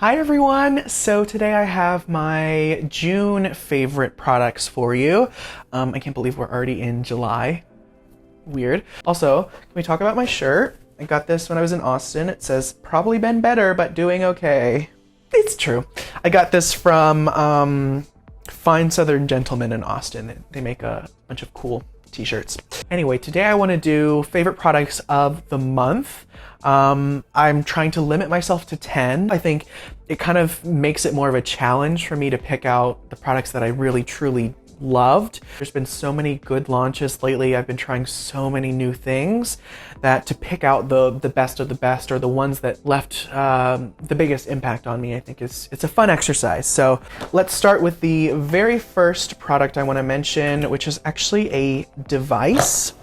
Hi everyone! So today I have my June favorite products for you. I can't believe we're already in July. Weird. Also, can we talk about my shirt? I got this when I was in Austin. It says, probably been better, but doing okay. It's true. I got this from Fine Southern Gentlemen in Austin. They make a bunch of cool t-shirts. Anyway, today I want to do favorite products of the month. I'm trying to limit myself to 10. I think it kind of makes it more of a challenge for me to pick out the products that I really truly loved. There's been so many good launches lately. I've been trying so many new things that to pick out the best of the best, or the ones that left the biggest impact on me, I think it's a fun exercise. So let's start with the very first product I want to mention, which is actually a device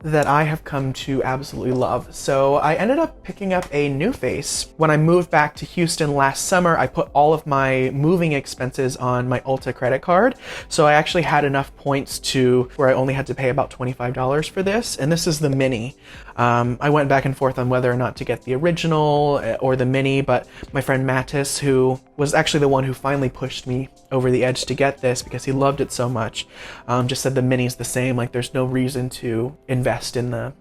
that I have come to absolutely love. So I ended up picking up a NuFace. When I moved back to Houston last summer, I put all of my moving expenses on my Ulta credit card. So I actually had enough points to where I only had to pay about $25 for this. And this is the mini. I went back and forth on whether or not to get the original or the mini, but my friend Mattis, who was actually the one who finally pushed me over the edge to get this because he loved it so much, just said the mini's the same. Like, there's no reason to invest in the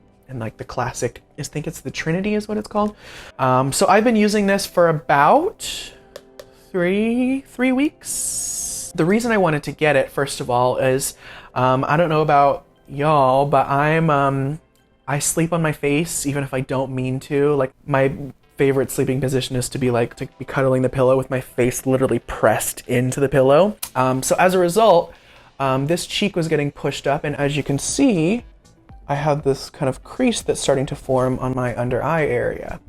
classic. I think it's the Trinity is what it's called. So I've been using this for about three weeks. The reason I wanted to get it, first of all, is I don't know about y'all, but I sleep on my face even if I don't mean to. Like, my favorite sleeping position is to be cuddling the pillow with my face literally pressed into the pillow. So as a result, this cheek was getting pushed up, and as you can see, I have this kind of crease that's starting to form on my under eye area.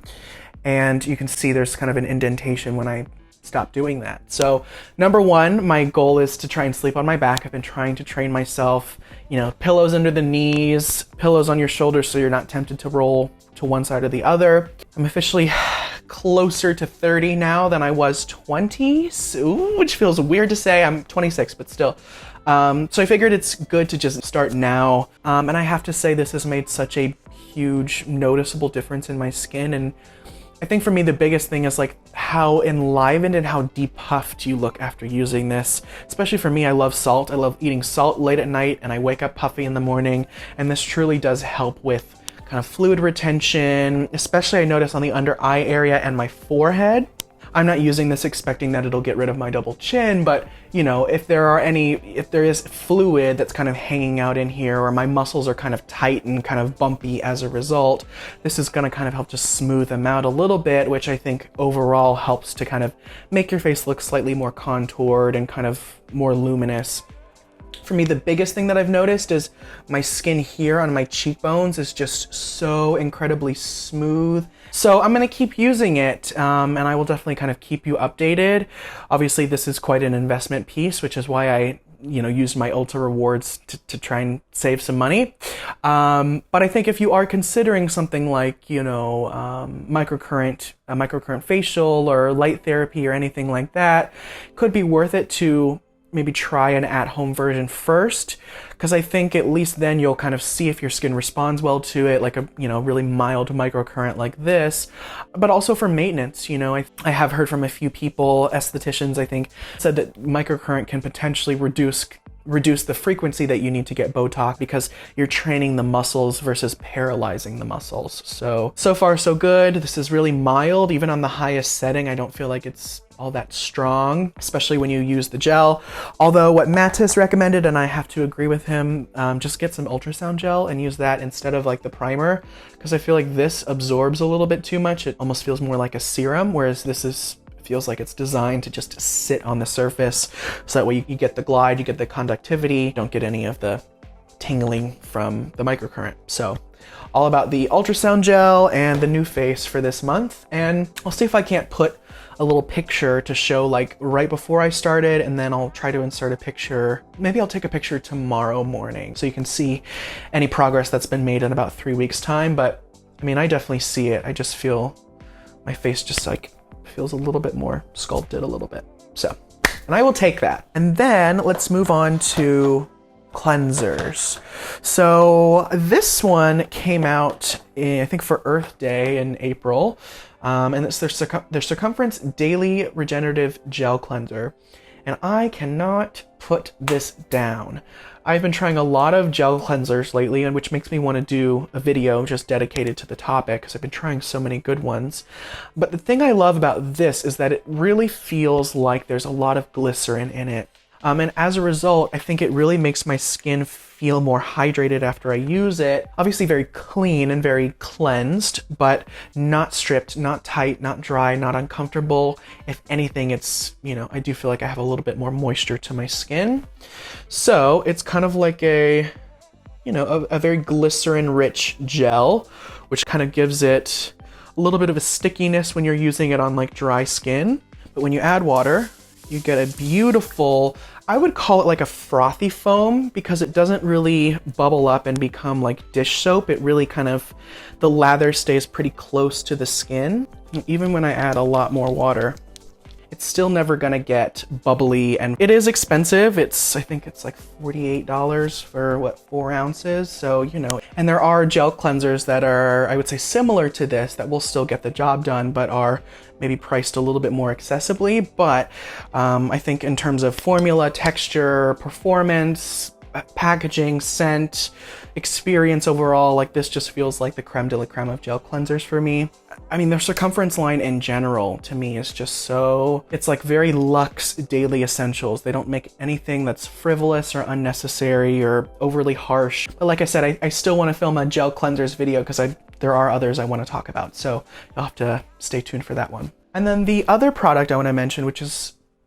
And you can see there's kind of an indentation when I stop doing that. So number one, my goal is to try and sleep on my back. I've been trying to train myself, pillows under the knees, pillows on your shoulders so you're not tempted to roll to one side or the other. I'm officially closer to 30 now than I was 20, which feels weird to say. I'm 26, but still. So I figured it's good to just start now. And I have to say this has made such a huge noticeable difference in my skin. And I think for me, the biggest thing is like how enlivened and how depuffed you look after using this. Especially for me, I love salt. I love eating salt late at night, and I wake up puffy in the morning. And this truly does help with kind of fluid retention, especially I notice on the under eye area and my forehead. I'm not using this expecting that it'll get rid of my double chin, but if there is fluid that's kind of hanging out in here, or my muscles are kind of tight and kind of bumpy as a result, this is gonna kind of help to smooth them out a little bit, which I think overall helps to kind of make your face look slightly more contoured and kind of more luminous. For me, the biggest thing that I've noticed is my skin here on my cheekbones is just so incredibly smooth. So I'm gonna keep using it, and I will definitely kind of keep you updated. Obviously, this is quite an investment piece, which is why I used my Ulta rewards to try and save some money. But I think if you are considering something like, a microcurrent facial or light therapy or anything like that, it could be worth it to maybe try an at-home version first, because I think at least then you'll kind of see if your skin responds well to it, like a really mild microcurrent like this. But also for maintenance, I have heard from a few people, estheticians I think, said that microcurrent can potentially reduce the frequency that you need to get Botox because you're training the muscles versus paralyzing the muscles. So far so good. This is really mild. Even on the highest setting, I don't feel like it's all that strong, especially when you use the gel. Although what Mattis recommended, and I have to agree with him, just get some ultrasound gel and use that instead of like the primer, because I feel like this absorbs a little bit too much. It almost feels more like a serum, whereas this feels like it's designed to just sit on the surface, so that way you get the glide, you get the conductivity, don't get any of the tingling from the microcurrent. So all about the ultrasound gel and the NuFace for this month. And I'll see if I can't put a little picture to show like right before I started, and then I'll try to insert a picture. Maybe I'll take a picture tomorrow morning so you can see any progress that's been made in about 3 weeks time. But I mean, I definitely see it. I just feel my face just like feels a little bit more sculpted a little bit. So, and I will take that. And then let's move on to cleansers. So this one came out, I think, for Earth Day in April. And it's their Circumference Daily Regenerative Gel Cleanser. And I cannot put this down. I've been trying a lot of gel cleansers lately, and which makes me want to do a video just dedicated to the topic because I've been trying so many good ones. But the thing I love about this is that it really feels like there's a lot of glycerin in it. And as a result, I think it really makes my skin feel more hydrated after I use it. Obviously very clean and very cleansed, but not stripped, not tight, not dry, not uncomfortable. If anything, it's, you know, I do feel like I have a little bit more moisture to my skin. So it's kind of like a, you know, a very glycerin-rich gel, which kind of gives it a little bit of a stickiness when you're using it on like dry skin. But when you add water, you get a beautiful, I would call it like a frothy foam because it doesn't really bubble up and become like dish soap. It really kind of, the lather stays pretty close to the skin. Even when I add a lot more water, it's still never gonna get bubbly, and it is expensive. I think it's like $48 for what, 4 ounces. So, you know, and there are gel cleansers that are, I would say, similar to this that will still get the job done, but are maybe priced a little bit more accessibly. But I think in terms of formula, texture, performance, packaging, scent, experience overall, like this just feels like the creme de la creme of gel cleansers for me. I mean, their Circumference line in general to me is just so, it's like very luxe daily essentials. They don't make anything that's frivolous or unnecessary or overly harsh. But like I said, I still want to film a gel cleansers video because there are others I want to talk about. So you'll have to stay tuned for that one. And then the other product I want to mention, which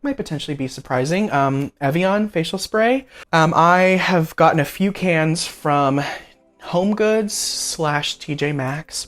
might potentially be surprising, Evian facial spray. I have gotten a few cans from HomeGoods / TJ Maxx,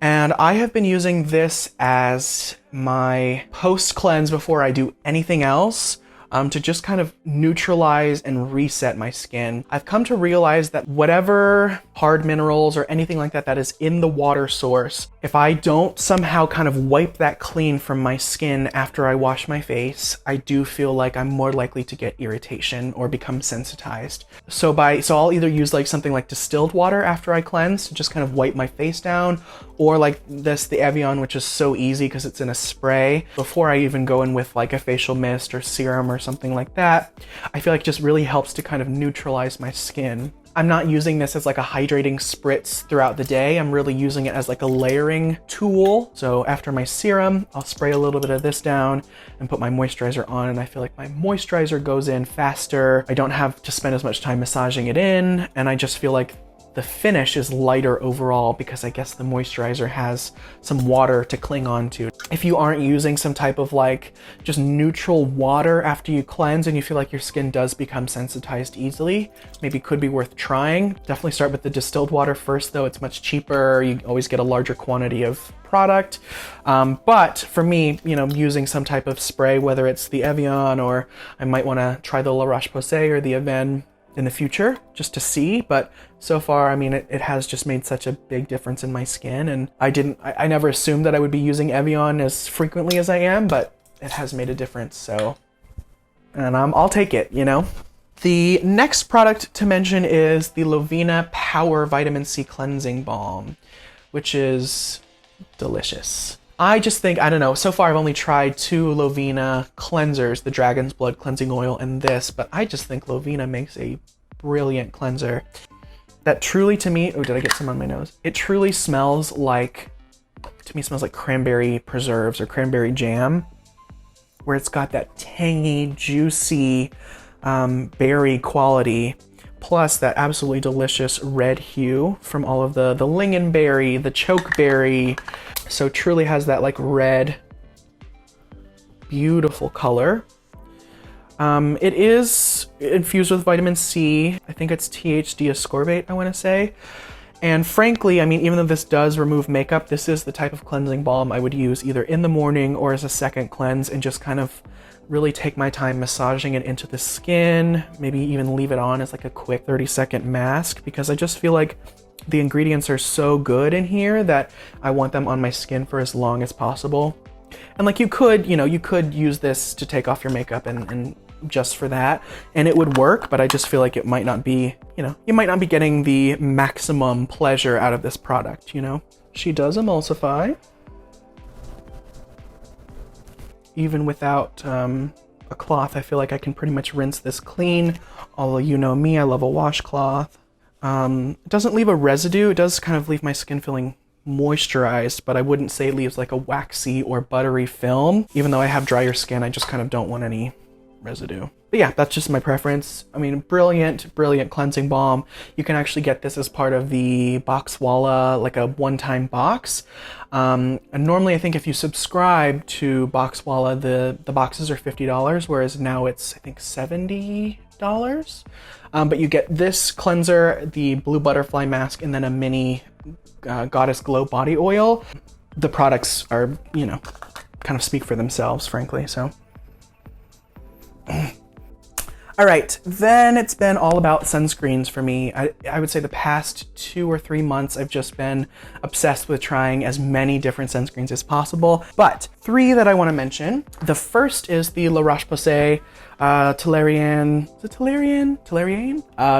and I have been using this as my post cleanse before I do anything else. To just kind of neutralize and reset my skin. I've come to realize that whatever hard minerals or anything like that that is in the water source, if I don't somehow kind of wipe that clean from my skin after I wash my face, I do feel like I'm more likely to get irritation or become sensitized. So I'll either use like something like distilled water after I cleanse to just kind of wipe my face down, or like the Evian, which is so easy because it's in a spray, before I even go in with like a facial mist or serum or something like that. I feel like it just really helps to kind of neutralize my skin. I'm not using this as like a hydrating spritz throughout the day. I'm really using it as like a layering tool. So after my serum, I'll spray a little bit of this down and put my moisturizer on, and I feel like my moisturizer goes in faster. I don't have to spend as much time massaging it in, and I just feel like the finish is lighter overall because I guess the moisturizer has some water to cling on to. If you aren't using some type of like just neutral water after you cleanse and you feel like your skin does become sensitized easily, maybe could be worth trying. Definitely start with the distilled water first though. It's much cheaper. You always get a larger quantity of product. But for me, you know, using some type of spray, whether it's the Evian or I might want to try the Roche-Posay or the Aven in the future just to see, but so far, I mean, it has just made such a big difference in my skin, and I never assumed that I would be using Evian as frequently as I am, but it has made a difference, so, and I'll take it, you know? The next product to mention is the Lovina Power Vitamin C Cleansing Balm, which is delicious. I just think, I don't know, so far I've only tried 2 Lovina cleansers, the Dragon's Blood Cleansing Oil and this, but I just think Lovina makes a brilliant cleanser. That truly to me, oh, did I get some on my nose? It truly smells like, to me smells like cranberry preserves or cranberry jam, where it's got that tangy, juicy berry quality, plus that absolutely delicious red hue from all of the lingonberry, the chokeberry. So truly has that like red, beautiful color. It is infused with vitamin C. I think it's THD ascorbate, I want to say. And frankly, I mean, even though this does remove makeup, this is the type of cleansing balm I would use either in the morning or as a second cleanse and just kind of really take my time massaging it into the skin, maybe even leave it on as like a quick 30-second mask, because I just feel like the ingredients are so good in here that I want them on my skin for as long as possible. And like you could use this to take off your makeup and just for that, and it would work, but I just feel like it might not be, you might not be getting the maximum pleasure out of this product, you know? She does emulsify. even without a cloth. I feel like I can pretty much rinse this clean, although you know me, I love a washcloth. It doesn't leave a residue. It does kind of leave my skin feeling moisturized, but I wouldn't say it leaves like a waxy or buttery film. Even though I have drier skin, I just kind of don't want any residue. But yeah, that's just my preference. I mean, brilliant, brilliant cleansing balm. You can actually get this as part of the Boxwalla, like a one-time box. And normally I think if you subscribe to Boxwalla, the boxes are $50, whereas now it's, I think, $70. But you get this cleanser, the blue butterfly mask, and then a mini Goddess Glow body oil. The products are, you know, kind of speak for themselves, frankly, so. All right, then it's been all about sunscreens for me. I would say the past 2 or 3 months, I've just been obsessed with trying as many different sunscreens as possible, but 3 that I want to mention. The first is the Roche-Posay Toleriane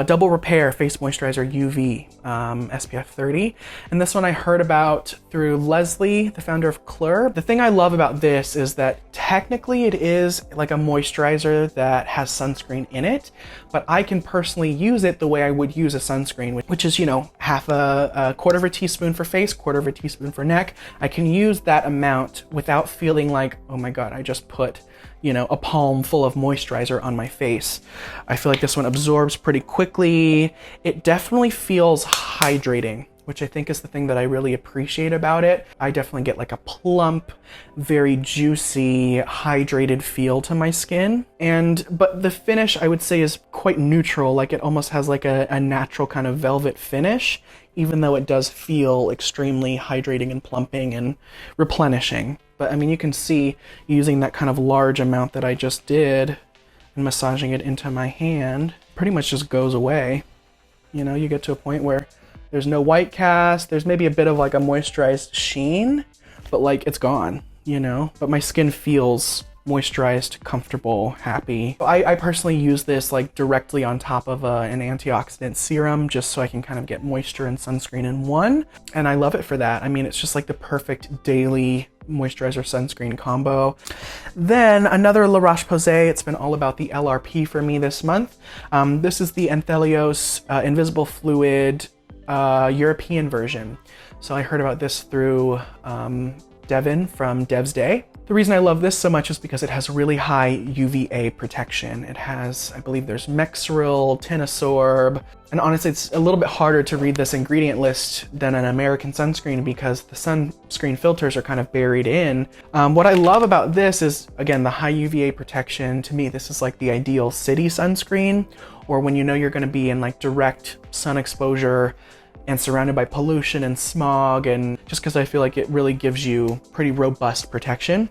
Double Repair Face Moisturizer UV SPF 30. And this one I heard about through Leslie, the founder of Klur. The thing I love about this is that technically it is like a moisturizer that has sunscreen in it, but I can personally use it the way I would use a sunscreen, which is, you know, half a quarter of a teaspoon for face, quarter of a teaspoon for neck. I can use that amount without feeling like, oh my God, I just put, you know, a palm full of moisturizer on my face. I feel like this one absorbs pretty quickly. It definitely feels hydrating, which I think is the thing that I really appreciate about it. I definitely get like a plump, very juicy, hydrated feel to my skin. But the finish I would say is quite neutral. Like it almost has like a natural kind of velvet finish, even though it does feel extremely hydrating and plumping and replenishing. But I mean, you can see using that kind of large amount that I just did and massaging it into my hand, pretty much just goes away. You know, you get to a point where there's no white cast, there's maybe a bit of like a moisturized sheen, but like it's gone, you know? But my skin feels moisturized, comfortable, happy. I personally use this like directly on top of an antioxidant serum just so I can kind of get moisture and sunscreen in one. And I love it for that. I mean, it's just like the perfect daily moisturizer sunscreen combo. Then another La Roche-Posay. It's been all about the LRP for me this month. This is the Anthelios Invisible Fluid European version. So I heard about this through Devin from Dev's Day. The reason I love this so much is because it has really high UVA protection. It has, I believe there's Mexeril, Tinosorb, and honestly it's a little bit harder to read this ingredient list than an American sunscreen because the sunscreen filters are kind of buried in. What I love about this is, again, the high UVA protection. To me, this is like the ideal city sunscreen, or when you know you're gonna be in like direct sun exposure and surrounded by pollution and smog, and just because I feel like it really gives you pretty robust protection.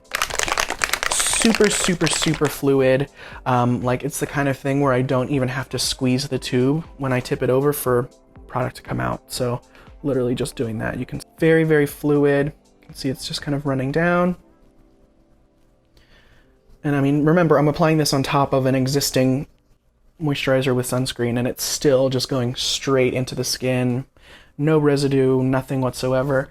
Super, super, super fluid. Like it's the kind of thing where I don't even have to squeeze the tube when I tip it over for product to come out. So literally just doing that. You can, very, very fluid. You can see it's just kind of running down. And I mean, remember, I'm applying this on top of an existing moisturizer with sunscreen, and it's still just going straight into the skin. No residue, nothing whatsoever.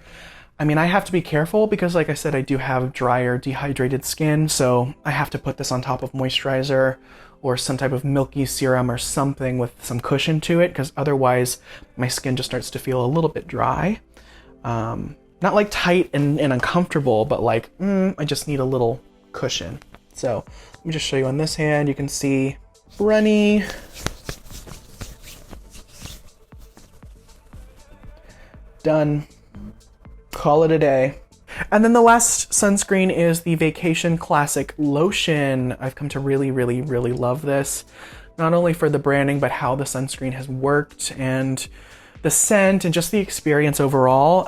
I mean, I have to be careful because, like I said, I do have drier, dehydrated skin, so I have to put this on top of moisturizer or some type of milky serum or something with some cushion to it, because otherwise my skin just starts to feel a little bit dry. Not like tight and uncomfortable, but like, I just need a little cushion. So let me just show you on this hand. You can see runny. Done. Call it a day. And then the last sunscreen is the Vacation Classic Lotion. I've come to really, really, really love this. Not only for the branding, but how the sunscreen has worked and the scent and just the experience overall.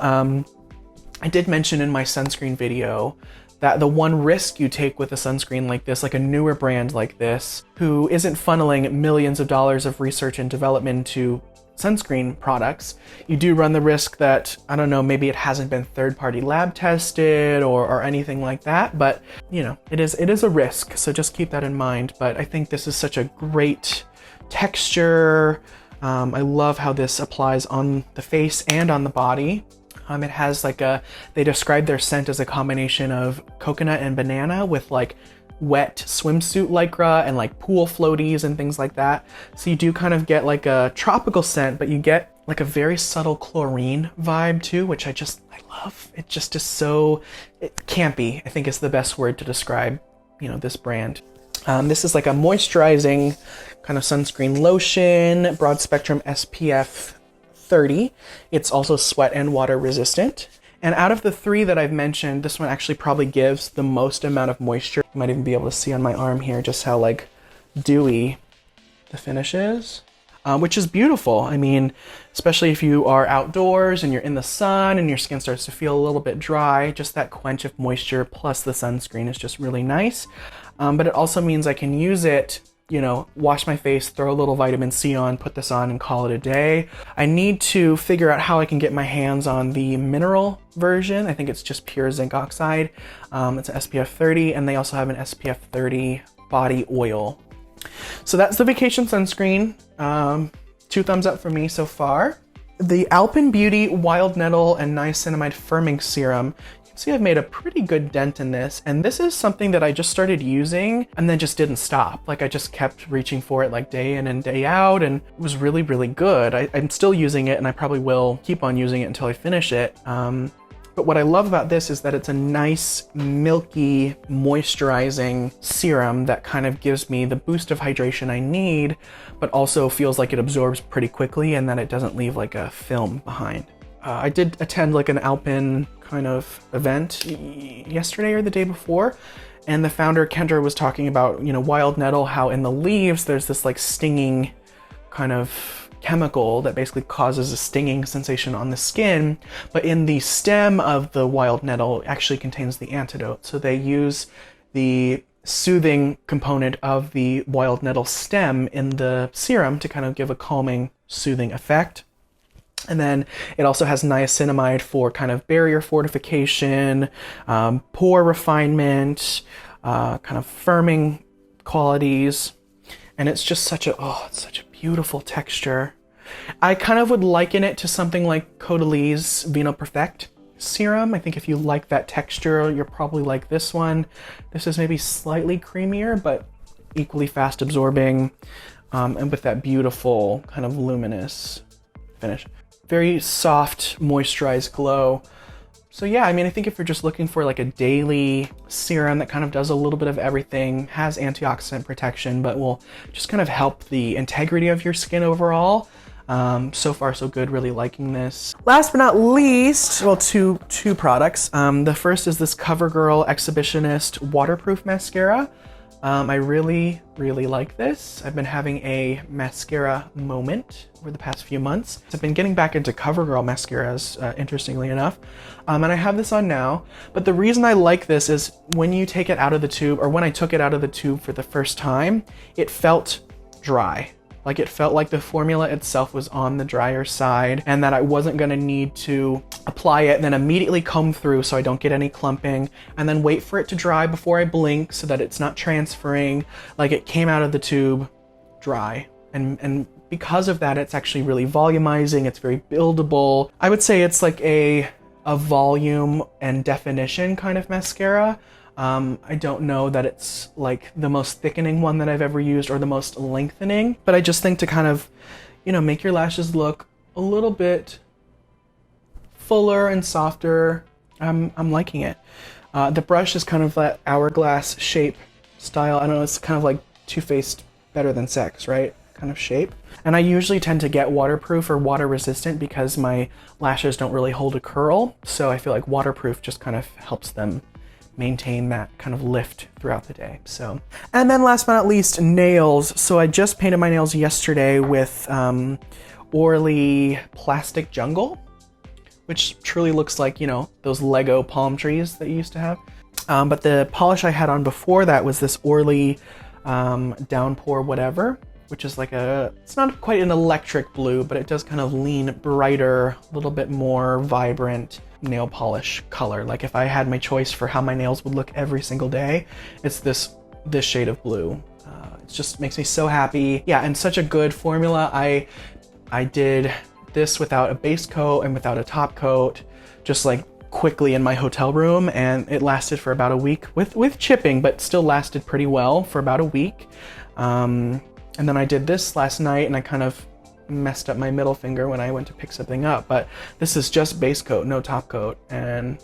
I did mention in my sunscreen video that the one risk you take with a sunscreen like this, like a newer brand like this, who isn't funneling millions of dollars of research and development to sunscreen products, you do run the risk that, I don't know, maybe it hasn't been third-party lab tested or anything like that, but you know, it is a risk, so just keep that in mind. But I think this is such a great texture. I love how this applies on the face and on the body. It has like they describe their scent as a combination of coconut and banana with like wet swimsuit lycra and like pool floaties and things like that. So you do kind of get like a tropical scent, but you get like a very subtle chlorine vibe too, which I love. It just is so campy, I think is the best word to describe, you know, this brand. This is like a moisturizing kind of sunscreen lotion, broad spectrum SPF 30. It's also sweat and water resistant. And out of the three that I've mentioned, this one actually probably gives the most amount of moisture. You might even be able to see on my arm here just how like dewy the finish is, which is beautiful. I mean, especially if you are outdoors and you're in the sun and your skin starts to feel a little bit dry, just that quench of moisture plus the sunscreen is just really nice. But it also means I can use it, you know, wash my face, throw a little vitamin C on, put this on and call it a day. I need to figure out how I can get my hands on the mineral version. I think it's just pure zinc oxide. It's an SPF 30 and they also have an SPF 30 body oil. So that's the vacation sunscreen. 2 thumbs up for me so far. The Alpen Beauty Wild Nettle and Niacinamide Firming Serum. See, I've made a pretty good dent in this, and this is something that I just started using and then just didn't stop. Like I just kept reaching for it like day in and day out, and it was really, really good. I'm still using it and I probably will keep on using it until I finish it. But what I love about this is that it's a nice, milky, moisturizing serum that kind of gives me the boost of hydration I need, but also feels like it absorbs pretty quickly and that it doesn't leave like a film behind. I did attend like an Alpen kind of event yesterday or the day before, and the founder Kendra was talking about, you know, wild nettle, how in the leaves there's this like stinging kind of chemical that basically causes a stinging sensation on the skin, but in the stem of the wild nettle it actually contains the antidote. So they use the soothing component of the wild nettle stem in the serum to kind of give a calming, soothing effect. And then it also has niacinamide for kind of barrier fortification, pore refinement, kind of firming qualities. And it's just such a, it's such a beautiful texture. I kind of would liken it to something like Caudalie Vino Perfect serum. I think if you like that texture, you're probably like this one. This is maybe slightly creamier, but equally fast absorbing, and with that beautiful kind of luminous finish. Very soft, moisturized glow. So yeah, I mean, I think if you're just looking for like a daily serum that kind of does a little bit of everything, has antioxidant protection, but will just kind of help the integrity of your skin overall. So far so good, really liking this. Last but not least, well, two products. The first is this CoverGirl Exhibitionist Waterproof Mascara. I really, really like this. I've been having a mascara moment over the past few months. I've been getting back into CoverGirl mascaras, interestingly enough. And I have this on now. But the reason I like this is when you take it out of the tube, or when I took it out of the tube for the first time, it felt dry. Like it felt like the formula itself was on the drier side and that I wasn't gonna need to apply it and then immediately comb through so I don't get any clumping and then wait for it to dry before I blink so that it's not transferring. Like it came out of the tube dry. And because of that, it's actually really volumizing. It's very buildable. I would say it's like a volume and definition kind of mascara. I don't know that it's like the most thickening one that I've ever used or the most lengthening, but I just think to kind of, you know, make your lashes look a little bit fuller and softer. I'm liking it. The brush is kind of that hourglass shape style. I don't know, it's kind of like Too Faced Better Than Sex, right? Kind of shape. And I usually tend to get waterproof or water resistant because my lashes don't really hold a curl. So I feel like waterproof just kind of helps them maintain that kind of lift throughout the day. So, and then last but not least, nails. So I just painted my nails yesterday with Orly Plastic Jungle, which truly looks like, you know, those Lego palm trees that you used to have. But the polish I had on before that was this Orly Downpour whatever, which is like it's not quite an electric blue, but it does kind of lean brighter, a little bit more vibrant nail polish color. Like if I had my choice for how my nails would look every single day, it's this shade of blue. It just makes me so happy. Yeah, and such a good formula. I did this without a base coat and without a top coat. just like quickly in my hotel room, and it lasted for about a week with chipping, but still lasted pretty well for about a week. And then I did this last night, and I kind of messed up my middle finger when I went to pick something up, but this is just base coat, no top coat, and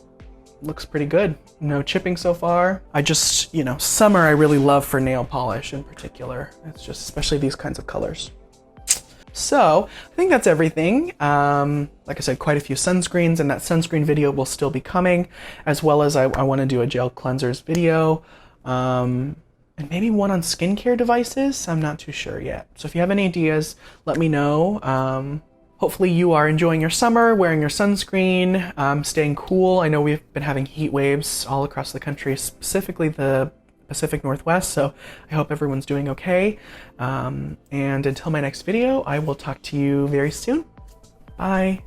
looks pretty good. No chipping so far. I just, you know, summer I really love for nail polish in particular. It's just, especially these kinds of colors. So I think that's everything. Like I said, quite a few sunscreens, and that sunscreen video will still be coming, as well as I want to do a gel cleansers video, and maybe one on skincare devices. I'm not too sure yet. So if you have any ideas, let me know. Hopefully you are enjoying your summer, wearing your sunscreen, staying cool. I know we've been having heat waves all across the country, specifically the Pacific Northwest, so I hope everyone's doing okay. And until my next video, I will talk to you very soon. Bye.